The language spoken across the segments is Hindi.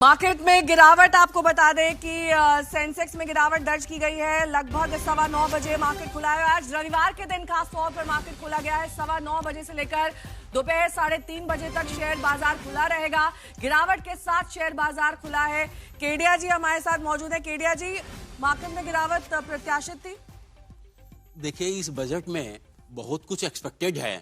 मार्केट में गिरावट, आपको बता दें कि सेंसेक्स में गिरावट दर्ज की गई है। लगभग 9:15 बजे मार्केट खुला है। आज रविवार के दिन खास तौर पर मार्केट खोला गया है। 9:15 बजे से लेकर दोपहर 3:30 बजे तक शेयर बाजार खुला रहेगा। गिरावट के साथ शेयर बाजार खुला है। केडिया जी हमारे साथ मौजूद है। केडिया जी, मार्केट में गिरावट प्रत्याशित थी? देखिए, इस बजट में बहुत कुछ एक्सपेक्टेड है।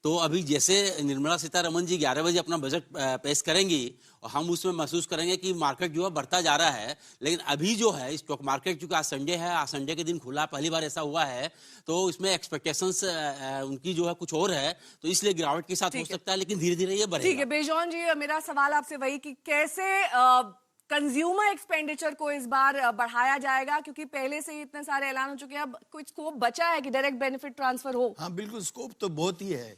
तो अभी जैसे निर्मला सीतारमण जी 11 बजे अपना बजट पेश करेंगी और हम उसमें महसूस करेंगे कि मार्केट जो है बढ़ता जा रहा है। लेकिन अभी जो है स्टॉक मार्केट, क्योंकि आज संडे है, आज संडे के दिन खुला, पहली बार ऐसा हुआ है, तो इसमें एक्सपेक्टेशंस उनकी जो है कुछ और है, तो इसलिए गिरावट के साथ हो सकता है, लेकिन धीरे धीरे ये बढ़ेगा। ठीक है बेजॉन जी, मेरा सवाल आपसे वही कि कैसे कंज्यूमर एक्सपेंडिचर को इस बार बढ़ाया जाएगा, क्योंकि पहले से ही इतने सारे ऐलान हो चुके हैं। अब कुछ स्कोप बचा है कि डायरेक्ट बेनिफिट ट्रांसफर हो? हाँ बिल्कुल, स्कोप तो बहुत ही है।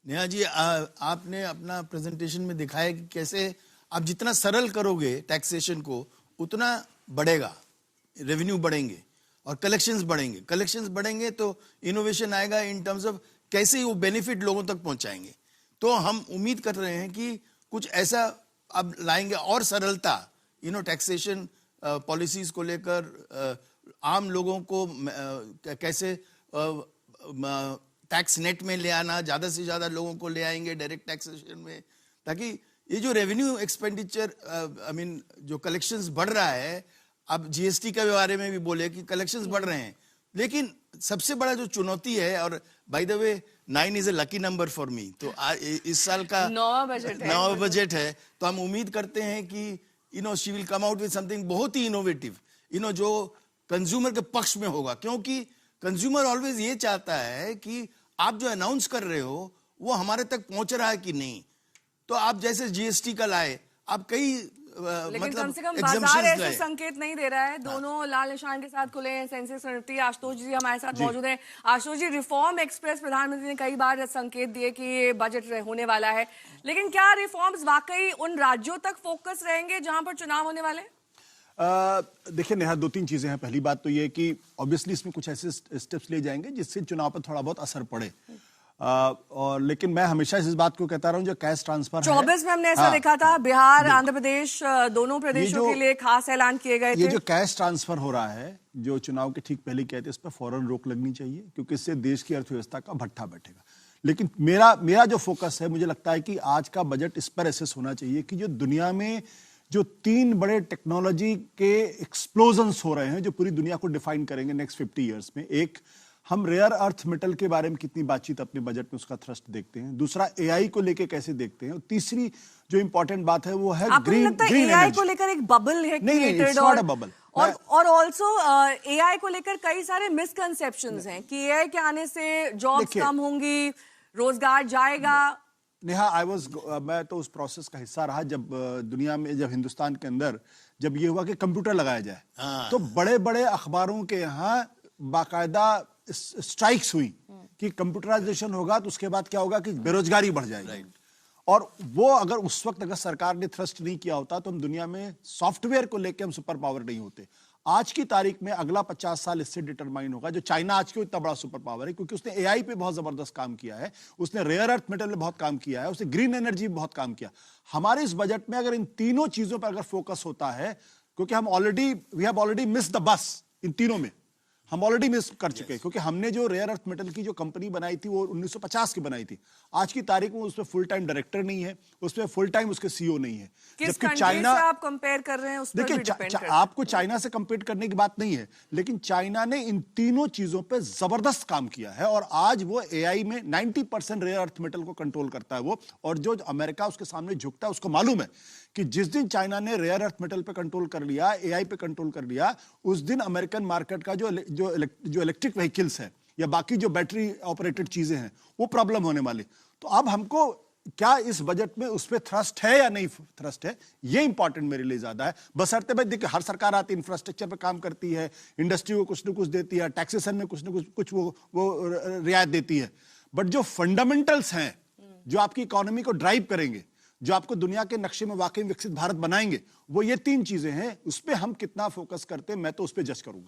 नेहा जी, आपने अपना प्रेजेंटेशन में दिखाया कि कैसे आप जितना सरल करोगे टैक्सेशन को उतना बढ़ेगा, रेवेन्यू बढ़ेंगे और कलेक्शंस बढ़ेंगे। कलेक्शंस बढ़ेंगे तो इनोवेशन आएगा इन टर्म्स ऑफ कैसे वो बेनिफिट लोगों तक पहुंचाएंगे। तो हम उम्मीद कर रहे हैं कि कुछ ऐसा अब लाएंगे और सरलता, टैक्सेशन पॉलिसीज को लेकर आम लोगों को कैसे टैक्स नेट में ले आना, ज्यादा से ज्यादा लोगों को ले आएंगे डायरेक्ट टैक्सेशन में, ताकि ये जो रेवेन्यू एक्सपेंडिचर जो कलेक्शंस बढ़ रहा है, अब जीएसटी के बारे में भी बोले कि कलेक्शंस बढ़ रहे हैं, लेकिन सबसे बड़ा जो चुनौती है, और by the way 9 is a lucky number for me, तो इस साल का 9वां बजट है, तो हम उम्मीद करते हैं कि she will come out with something बहुत ही इनोवेटिव, जो कंज्यूमर के पक्ष में होगा। क्योंकि कंज्यूमर ऑलवेज ये चाहता है कि आप जो अनाउंस कर रहे हो वो हमारे तक पहुंच रहा है कि नहीं। तो आप जैसे जीएसटी का लाए, आप कई लेकिन कम से कम बाजार ऐसे संकेत नहीं दे रहा है। दोनों लाल निशान के साथ खुले हैं। Sensex Nifty. आशुतोष जी हमारे साथ मौजूद हैं। आशुतोष जी, रिफॉर्म एक्सप्रेस प्रधानमंत्री ने कई बार संकेत दिए कि बजट होने वाला है, लेकिन क्या रिफॉर्म्स वाकई उन राज्यों तक फोकस रहेंगे जहां पर चुनाव होने वाले? देखिए नेहा, 2-3 चीजें हैं। पहली बात तो ये कि ऑब्वियसली इसमें कुछ ऐसे स्टेप्स ले जाएंगे जिससे चुनाव पर थोड़ा बहुत असर पड़े, और लेकिन मैं हमेशा इस बात को कहता रहा हूं, जो कैश ट्रांसफर 24 में हमने ऐसा देखा था, बिहार आंध्र प्रदेश दोनों प्रदेशों के लिए खास ऐलान किए गए थे। ये जो कैश ट्रांसफर हो रहा है, जो चुनाव के ठीक पहले कहते हैं, इस पर फौरन रोक लगनी चाहिए, क्योंकि इससे देश की अर्थव्यवस्था का भट्ठा बैठेगा। लेकिन मेरा जो फोकस है, मुझे लगता है कि आज का बजट इस पर एसेस होना चाहिए कि जो दुनिया में जो 3 बड़े टेक्नोलॉजी के एक्सप्लोजन्स हो रहे हैं, जो पूरी दुनिया को डिफाइन करेंगे नेक्स्ट 50 इयर्स में। एक, हम रेयर अर्थ मेटल के बारे में कितनी बातचीत अपने बजट में उसका थ्रस्ट देखते हैं। दूसरा, एआई को लेके कैसे देखते हैं। और तीसरी जो इंपॉर्टेंट बात है वो है ग्रीन एआई को लेकर एक बबल है क्रिएटेड, और ऑल्सो एआई को लेकर कई सारे मिसकंसेप्शंस हैं कि एआई के आने से जॉब्स कम होंगी, रोजगार जाएगा। नेहा, मैं तो उस प्रोसेस का हिस्सा रहा जब दुनिया में, जब हिंदुस्तान के अंदर जब ये हुआ कि कंप्यूटर लगाया जाए, तो बड़े बड़े अखबारों के यहाँ बाकायदा स्ट्राइक्स हुई कि कंप्यूटराइजेशन होगा तो उसके बाद क्या होगा कि बेरोजगारी बढ़ जाएगी। और वो अगर उस वक्त अगर सरकार ने थ्रस्ट नहीं किया होता तो हम दुनिया में सॉफ्टवेयर को लेकर हम सुपर पावर नहीं होते। आज की तारीख में अगला 50 साल इससे डिटरमाइन होगा। जो चाइना आज क्यों इतना बड़ा सुपर पावर है, क्योंकि उसने एआई पे बहुत जबरदस्त काम किया है, उसने रेयर अर्थ मेटल में बहुत काम किया है, उसने ग्रीन एनर्जी में बहुत काम किया। हमारे इस बजट में अगर इन तीनों चीजों पर अगर फोकस होता है, क्योंकि we have already missed the bus in तीनों में, हम ऑलरेडी मिस कर चुके हैं। क्योंकि हमने जो रेयर अर्थ मेटल की जो कंपनी बनाई थी वो 1950 की बनाई थी। आज की तारीख में उसमें फुल टाइम डायरेक्टर नहीं है, उसमें फुल टाइम उसके सीईओ नहीं है। जबकि चाइना से आप कंपेयर कर रहे हैं, उस पर भी डिपेंड करता है। आपको चाइना से कंपेयर करने की बात नहीं है, लेकिन चाइना ने इन तीनों चीजों पे जबरदस्त काम किया है, और आज वो एआई में 90% रेयर अर्थ मेटल को कंट्रोल करता है वो। और जो अमेरिका उसके सामने झुकता है, उसको मालूम है कि जिस दिन चाइना ने रेयर अर्थ मेटल पे कंट्रोल कर लिया, एआई पे कंट्रोल कर लिया, उस दिन अमेरिकन मार्केट का जो इलेक्ट्रिक व्हीकल्स है या बाकी जो बैटरी ऑपरेटेड चीजें हैं वो प्रॉब्लम होने वाली। तो अब हमको क्या इस बजट में उस पर थ्रस्ट है या नहीं थ्रस्ट है, ये इंपॉर्टेंट मेरे लिए ज्यादा है। बशर्ते भाई देखिए, हर सरकार आती है, इंफ्रास्ट्रक्चर पे काम करती है, इंडस्ट्री को कुछ न कुछ देती है, टैक्सेशन में कुछ न कुछ वो रियायत देती है, बट जो फंडामेंटल्स हैं, जो आपकी इकोनॉमी को ड्राइव करेंगे, जो आपको दुनिया के नक्शे में वाकई विकसित भारत बनाएंगे, वो ये 3 चीजें हैं। उस पर हम कितना फोकस करते हैं, मैं तो उस पर जज करूंगा।